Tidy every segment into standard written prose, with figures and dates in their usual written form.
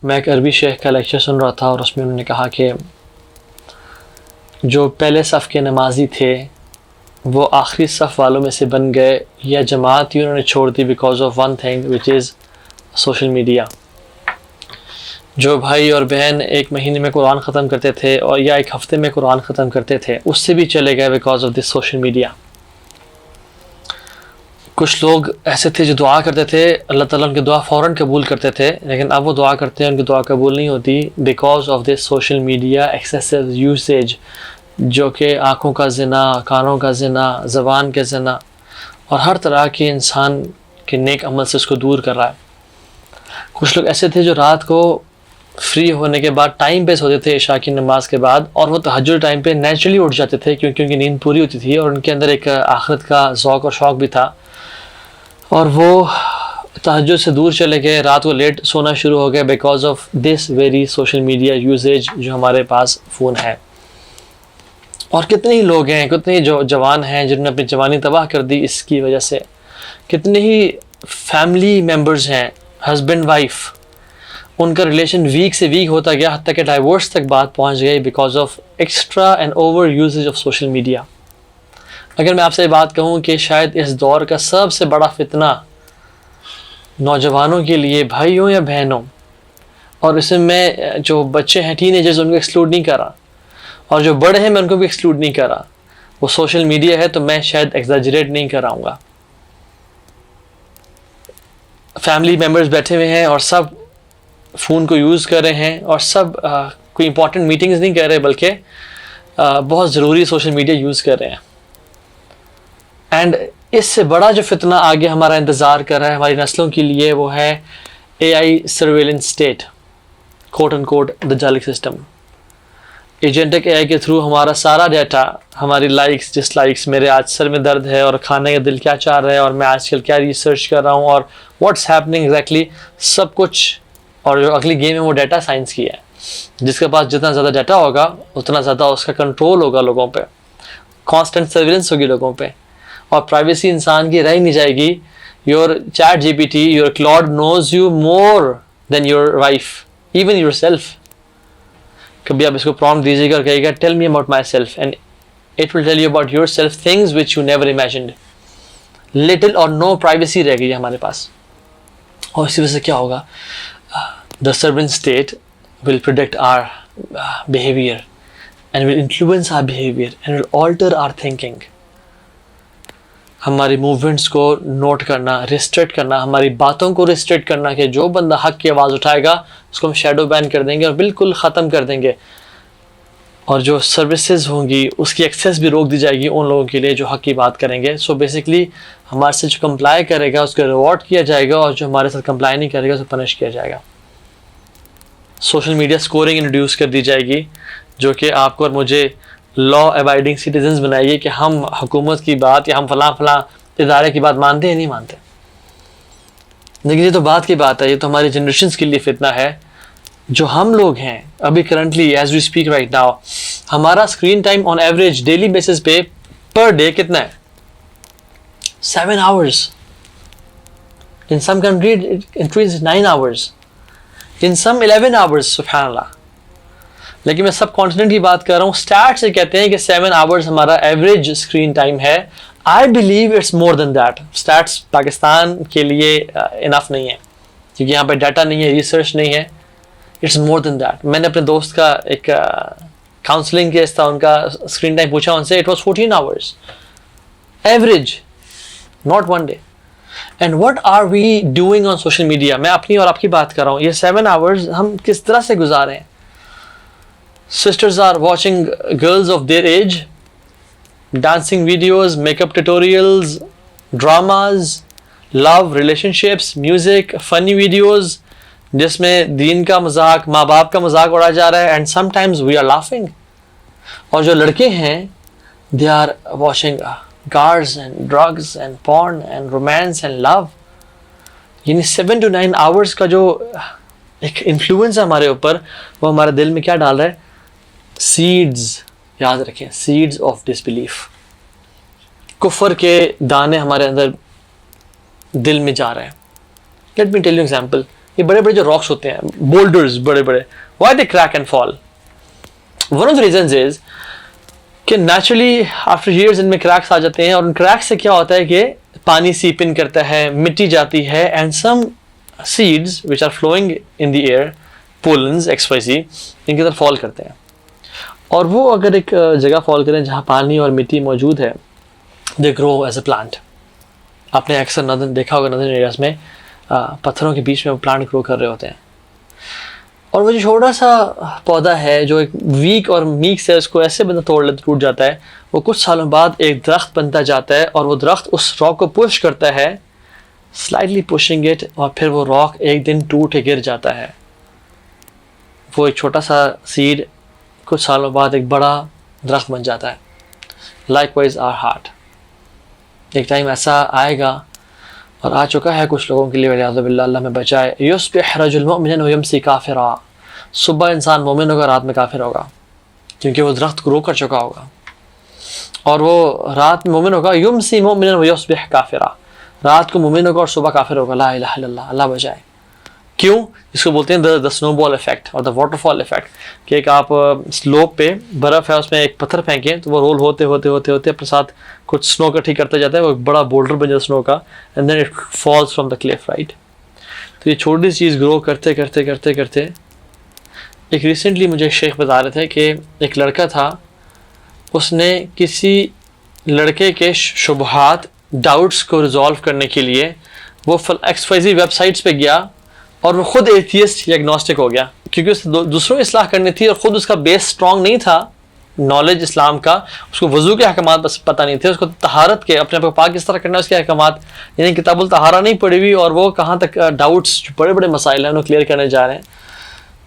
मैं एक अरबी शेख का लेक्चर सुन रहा था और उसमें उन्होंने कहा कि जो पहले सफ़ के नमाजी थे वो आखिरी सफ़ वालों में से बन गए या जमात ही उन्होंने छोड़ दी because of one thing which is social media. जो भाई और बहन एक महीने में कुरान ख़त्म करते थे और या एक हफ़्ते में कुरान ख़त्म करते थे उससे भी चले गए because of this social media. कुछ लोग ऐसे थे जो दुआ करते थे, अल्लाह ताला उनकी दुआ फ़ौरन कबूल करते थे, लेकिन अब वो दुआ करते हैं उनकी दुआ कबूल नहीं होती because of this social media excessive usage, जो कि आँखों का ज़िना, कानों का ज़िना, ज़बान के ज़िना और हर तरह के इंसान के नेक अमल से उसको दूर कर रहा है। कुछ लोग ऐसे थे जो रात को फ्री होने के बाद टाइम पे सोते थे इशा की नमाज के बाद, और वो तहज्जुद टाइम पे नेचुरली उठ जाते थे क्योंकि उनकी नींद पूरी होती थी और उनके अंदर एक आखिरत का ज़ौक़ और शौक़ भी था, और वो तहज्जुद से दूर चले गए, रात को लेट सोना शुरू हो गए because of this very social media usages जो हमारे पास फ़ोन है। और कितने ही लोग हैं, कितने ही जो जवान हैं जिन्होंने अपनी जवानी तबाह कर दी इसकी वजह से। कितने ही फैमिली मेम्बर्स हैं, हस्बैंड वाइफ, उनका रिलेशन वीक से वीक होता गया, हत्ता कि डाइवोर्स तक बात पहुंच गई because of extra and over usages of social media. अगर मैं आपसे बात कहूं कि शायद इस दौर का सबसे बड़ा फितना नौजवानों के लिए, भाइयों या बहनों, और इसमें मैं जो बच्चे हैं टीनेजर्स उनको एक्सक्लूड नहीं कर रहा और जो बड़े हैं मैं उनको भी एक्सक्लूड नहीं कर रहा, वो सोशल मीडिया है, तो मैं शायद एग्जैजरेट नहीं कर रहा। फैमिली मेम्बर्स बैठे हुए हैं और सब फ़ोन को यूज़ कर रहे हैं और सब कोई इंपॉर्टेंट मीटिंग्स नहीं कर रहे बल्कि बहुत ज़रूरी सोशल मीडिया यूज़ कर रहे हैं। एंड इससे बड़ा जो फितना आगे हमारा इंतज़ार कर रहा है हमारी नस्लों के लिए वो है AI surveillance state, quote end quote the जालिक सिस्टम। एजेंटिक AI के थ्रू हमारा सारा डाटा, हमारी लाइक्स डिसलाइक्स, मेरे आज सर में दर्द है और खाने का दिल क्या चाह रहा है और मैं आजकल क्या रिसर्च कर रहा हूँ और व्हाट्स हैपनिंग एग्जैक्टली, सब कुछ। और जो अगली गेम है वो डाटा साइंस की है, जिसके पास जितना ज़्यादा डाटा होगा उतना ज़्यादा उसका कंट्रोल होगा लोगों पे, कांस्टेंट सर्विलेंस होगी लोगों पे, और प्राइवेसी इंसान की रह नहीं जाएगी। Your chat GPT, your Claude knows you more than your wife, even yourself. कभी आप इसको प्रॉम्प्ट दीजिएगा और कहिएगा tell me about myself and it will tell you about yourself things which you never imagined. Little और no privacy रह गई हमारे पास, और इसी वजह से क्या होगा, the surveillance state will predict our behavior and will influence our behavior and will alter our thinking. हमारी मूवमेंट्स को नोट करना, रिस्ट्रिक्ट करना, हमारी बातों को रिस्ट्रिक्ट करना कि जो बंदा हक की आवाज़ उठाएगा उसको हम शैडो बैन कर देंगे और बिल्कुल ख़त्म कर देंगे, और जो सर्विसेज होंगी उसकी एक्सेस भी रोक दी जाएगी उन लोगों के लिए जो हक की बात करेंगे। सो बेसिकली हमारे से जो कंप्लाई करेगा उसको रिवॉर्ड किया जाएगा और जो हमारे साथ कंप्लाई नहीं करेगा उसको पनिश किया जाएगा। सोशल मीडिया स्कोरिंग इंट्रोड्यूस कर दी जाएगी जो कि आपको और मुझे लॉ अबाइडिंग सिटीजन्स बनाएगी कि हम हुकूमत की बात या हम फलां इदारे की बात मानते हैं नहीं मानते। लेकिन ये तो बात की बात है, ये तो हमारी जनरेशन के लिए फितना है। जो हम लोग हैं अभी currently as we speak right now, हमारा screen time on average daily basis पे पर डे कितना है? 7 hours. In some countries it increases 9 hours. In some 11 hours, सुब्हानअल्लाह। लेकिन मैं सब कॉन्टिनेंट की बात कर रहा हूँ। स्टैट्स से कहते हैं कि 7 hours हमारा एवरेज स्क्रीन टाइम है। I believe it's more than that. Stats Pakistan के लिए इनफ नहीं है क्योंकि यहाँ पे डाटा नहीं है, रिसर्च नहीं है। It's more than that. मैंने अपने दोस्त का एक काउंसलिंग केस था, उनका स्क्रीन टाइम पूछा उनसे, it was 14 hours average, not one day. And what are we doing on social media? मैं अपनी और आपकी बात कर रहा हूँ। ये 7 hours हम किस तरह से गुजारे हैं? Sisters are watching girls of their age, dancing videos, makeup tutorials, dramas, love, relationships, music, funny videos, जिसमें दीन का मजाक, माँ बाप का मजाक उड़ाया जा रहा है, and sometimes we are laughing. और जो लड़के हैं, they are watching cars and drugs and porn and romance and love. यानी 7 to 9 hours का जो एक इन्फ्लुएंस है हमारे ऊपर, वो हमारे दिल में क्या डाल रहा है? सीड्स, याद रखें, सीड्स ऑफ डिसबिलीफ। कुफर के दाने हमारे अंदर दिल में जा रहे हैं। Let me tell you example. ये बड़े बड़े जो रॉक्स होते हैं, बोल्डर्स बड़े बड़े, why they crack and fall? One of the reasons is कि नेचुरली आफ्टर ईयर्स इनमें क्रैक्स आ जाते हैं, और उन क्रैक्स से क्या होता है कि पानी सीप इन करता है, मिट्टी जाती है, and some seeds which are flowing in the air, pollens XYZ, इनके अंदर फॉल करते हैं। और वो अगर एक जगह फॉल करें जहाँ पानी और मिट्टी मौजूद है, they grow as a plant. आपने अक्सर नदन देखा होगा, नदन एरियाज में पत्थरों के बीच में वो प्लांट ग्रो कर रहे होते हैं। और वो जो छोटा सा पौधा है जो एक वीक और मीक से उसको ऐसे बंदा तोड़ लेता, टूट जाता है, वो कुछ सालों बाद एक दरख्त बनता जाता है, और वो दरख्त उस रॉक को पुश करता है, स्लाइटली पुशिंग इट, और फिर वो रॉक एक दिन टूट के गिर जाता है। वो एक छोटा सा सीड कुछ सालों बाद एक बड़ा दरख्त बन जाता है। लाइकवाइज आवर हार्ट, एक टाइम ऐसा आएगा और आ चुका है कुछ लोगों के लिए, वलियाज़ुबिल्लाह, अल्लाह में बचाए, युस्बिह रजुल मुमिनन व यमसी काफिरा, सुबह इंसान मोमिन होगा, रात में काफिर होगा, क्योंकि वो दरख्त ग्रो कर चुका होगा। और वो रात में मोमिन होगा, युमसी मुमिनन व युस्बिह काफिरा, रात को मोमिन होगा और सुबह काफिर होगा। ला इलाहा इल्लल्लाह, अल्लाह बचाए। क्यों? इसको बोलते हैं द स्नोबॉल इफेक्ट और द वाटरफॉल इफेक्ट, कि एक आप स्लोप पे बर्फ़ है, उसमें एक पत्थर फेंकें तो वो रोल होते होते होते होते अपने साथ कुछ स्नो इकट्ठी करता जाता है, वो एक बड़ा बोल्डर बन जाता है स्नो का, and then it falls from the cliff, right. तो ये छोटी सी चीज़ ग्रो करते करते करते करते, एक रिसेंटली मुझे शेख बता रहे थे कि एक लड़का था, उसने किसी लड़के के शुबहात, डाउट्स को रिजॉल्व करने के लिए वो XYZ वेबसाइट्स पे गया, और वो खुद एथियस्ट या एग्नोस्टिक हो गया, क्योंकि उसे दूसरों की इस्लाह करनी थी और ख़ुद उसका बेस स्ट्रॉन्ग नहीं था नॉलेज इस्लाम का। उसको वज़ू के अहकामात बस पता नहीं थे, उसको तहारत के, अपने आप को पाक किस तरह करना है उसके अहकामात, यानी किताबुल तहारा नहीं पढ़ी हुई, और वो कहाँ तक डाउट्स, जो बड़े बड़े मसाइल हैं उन्हें क्लियर करने जा रहे हैं।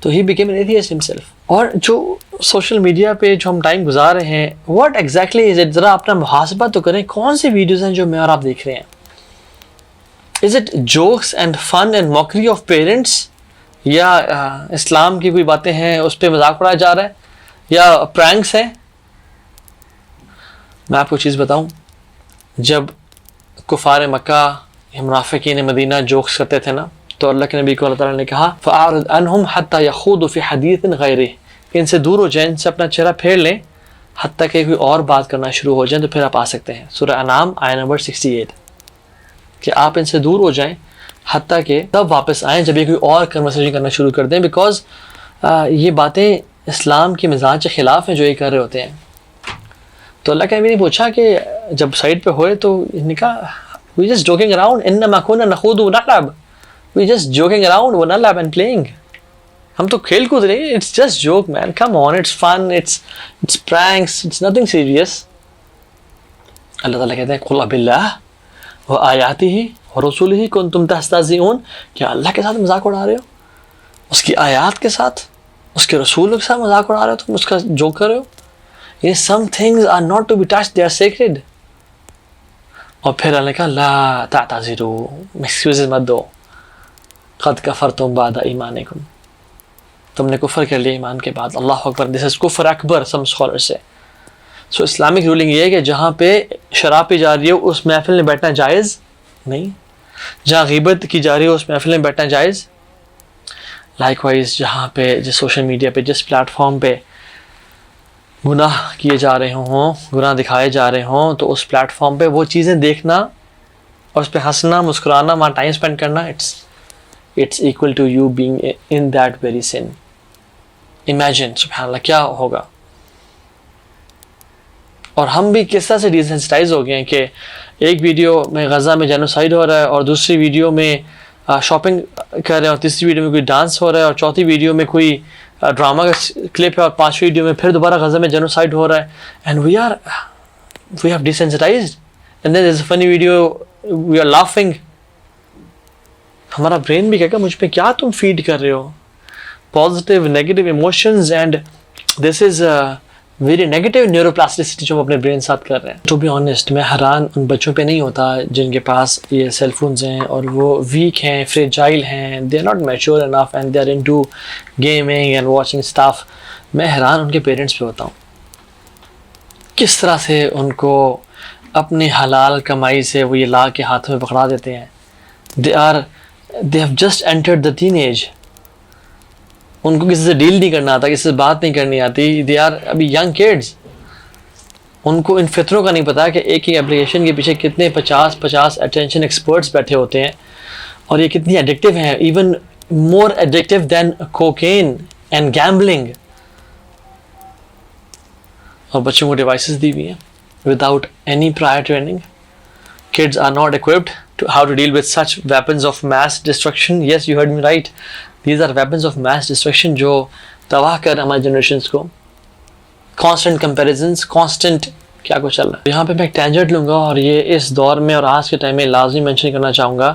तो he became an atheist himself. और जो सोशल मीडिया पे जो हम टाइम गुजार रहे हैं, व्हाट एग्जैक्टली इज इट? ज़रा अपना मुहासबा तो करें, कौन सी वीडियोज़ हैं जो मैं और आप देख रहे हैं? Is it jokes and fun and mockery of parents, या इस्लाम की कोई बातें हैं उस पर मजाक उड़ाया जा रहा है, या प्रैंक्स हैं? मैं आपको चीज़ बताऊं, जब कुफार मक्का, मुनाफिकीन मदीना जोक्स करते थे ना, तो अल्लाह के नबी को अल्लाह ताला ने कहा, फ़अरिद अन्हुम हत्ता यख़ूदू फ़ी हदीसिन ग़ैरिह, इनसे दूर हो जाएं, इनसे अपना चेहरा फेर लें, हत्ता कि कोई और बात करना शुरू हो जाए, तो फिर आप आ सकते हैं। सूरह अनाम आयत नंबर 68, कि आप इनसे दूर हो जाएं हत्ता कि तब वापस आएँ जब ये कोई और कन्वर्सेशन करना शुरू कर दें, बिकॉज ये बातें इस्लाम के मिजाज के ख़िलाफ़ हैं जो ये कर रहे होते हैं। तो अल्लाह के नबी ने पूछा कि जब साइड पे होए तो इन्होंने कहा, वी जस्ट जोकिंग अराउंड, इन्नमा कुन्ना नख़ूदु व नलअब, वी जस्ट जोकिंग अराउंड व नलअब एंड प्लेइंग, हम तो खेल कूद रहे हैं, it's just joke man, come on, it's fun, it's pranks, it's nothing serious. Allah ताला कहते हैं, कुल बिल्लाह व आयातिही व रसूलिही कुंतुम तस्तहज़िऊन, क्या अल्लाह के साथ मजाक उड़ा रहे हो, उसकी आयात के साथ, उसके रसूल के साथ मजाक उड़ा रहे हो, तुम उसका जोक कर रहे हो? ये some things are not to be touched, they are sacred. और फिर अल्लाह ने कहा, ला तातज़िरू, एक्सक्यूज़ मत दो, क़द कफ़रतुम बाद ईमानिकुम, तुमने कुफर कर लिया ईमान के बाद। अल्लाह Akbar, this is Kufar Akbar some scholar से। सो इस्लामिक रूलिंग ये है कि जहाँ पे शराब पी जा रही हो उस महफिल में बैठना जायज़ नहीं, जहाँ ग़ीबत की जा रही हो उस महफिल में बैठना जायज़। लाइकवाइज जहाँ पे जिस सोशल मीडिया पे, जिस प्लेटफॉर्म पे गुनाह किए जा रहे हों, गुनाह दिखाए जा रहे हों, तो उस प्लेटफॉर्म पे वो चीज़ें देखना और उस पर हंसना, मुस्कुराना, वहाँ टाइम स्पेंड करना, it's equal to you being in that very sin. Imagine, सुब्हानअल्लाह, क्या होगा। और हम भी किस तरह से डिसेंसिटाइज हो गए हैं कि एक वीडियो में गज़ा में जेनोसाइड हो रहा है, और दूसरी वीडियो में शॉपिंग कर रहे हैं, और तीसरी वीडियो में कोई डांस हो रहा है, और चौथी वीडियो में कोई ड्रामा का क्लिप है, और पांचवी वीडियो में फिर दोबारा गज़ा में जेनोसाइड हो रहा है। And we have desensitized, and there is a funny video, we are laughing. हमारा ब्रेन भी कहेगा मुझ पे क्या तुम फीड कर रहे हो, positive negative emotions, and this is very negative neuroplasticity जो हम अपने ब्रेन साथ कर रहे हैं। टू बी ऑनेस्ट, मैं हैरान उन बच्चों पे नहीं होता जिनके पास ये सेलफोन्स हैं और वो वीक हैं, फ्रेजाइल हैं, they are not mature enough and they are into gaming and watching stuff. मैं हैरान उनके पेरेंट्स पे होता हूँ, किस तरह से उनको अपनी हलाल कमाई से वो ये ला के हाथों में पकड़ा देते हैं। They are they have just entered the teenage, उनको किसी से डील नहीं करना आता, किसी से बात नहीं करनी आती, दे आर अभी यंग किड्स। उनको इन फितरों का नहीं पता कि एक ही एप्लीकेशन के पीछे कितने 50 अटेंशन एक्सपर्ट्स बैठे होते हैं और ये कितनी एडिक्टिव हैं, even more addictive than cocaine and gambling. और बच्चों को डिवाइसेस दी हुई हैं without any prior training. Kids are not equipped to how to deal with such weapons of mass destruction. Yes, you heard me right. These are weapons of mass destruction जो तबाह कर हमारे generations को। Constant comparisons, constant क्या कुछ चल रहा है। यहाँ पे मैं एक tangent लूँगा और ये इस दौर में और आज के टाइम में लाजमी मेंशन करना चाहूँगा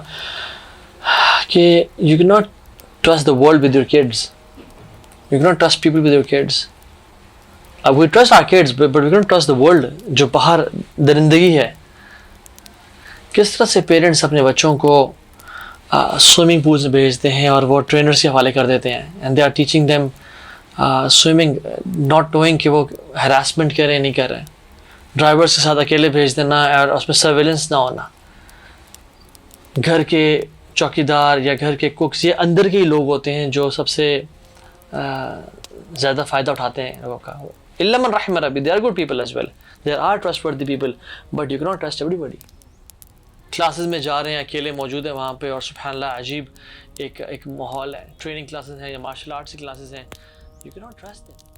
कि you cannot trust the world with your kids. You cannot trust people with your kids. We trust our kids, but we cannot trust the world जो बाहर दरिंदगी है। किस तरह से पेरेंट्स अपने बच्चों को स्विमिंग पूल्स में भेजते हैं और वो ट्रेनर्स के हवाले कर देते हैं, and they are teaching them swimming not knowing कि वो हरासमेंट कर रहे हैं नहीं कर रहे हैं। ड्राइवर्स के साथ अकेले भेज देना और उसमें सर्वेलेंस ना होना। घर के चौकीदार या घर के कुक्स ये अंदर के ही लोग होते हैं जो सबसे ज़्यादा फ़ायदा उठाते हैं लोगों का। इल्ला मन रहिम रब्बी, they are good people as well, there are trustworthy people, but you can not trust everybody. Classes में जा रहे हैं, अकेले मौजूद है वहाँ पे और सुबहानअल्लाह अजीब एक माहौल है। ट्रेनिंग क्लासेस हैं या मार्शल आर्ट्स की क्लासेस हैं, you can not trust them.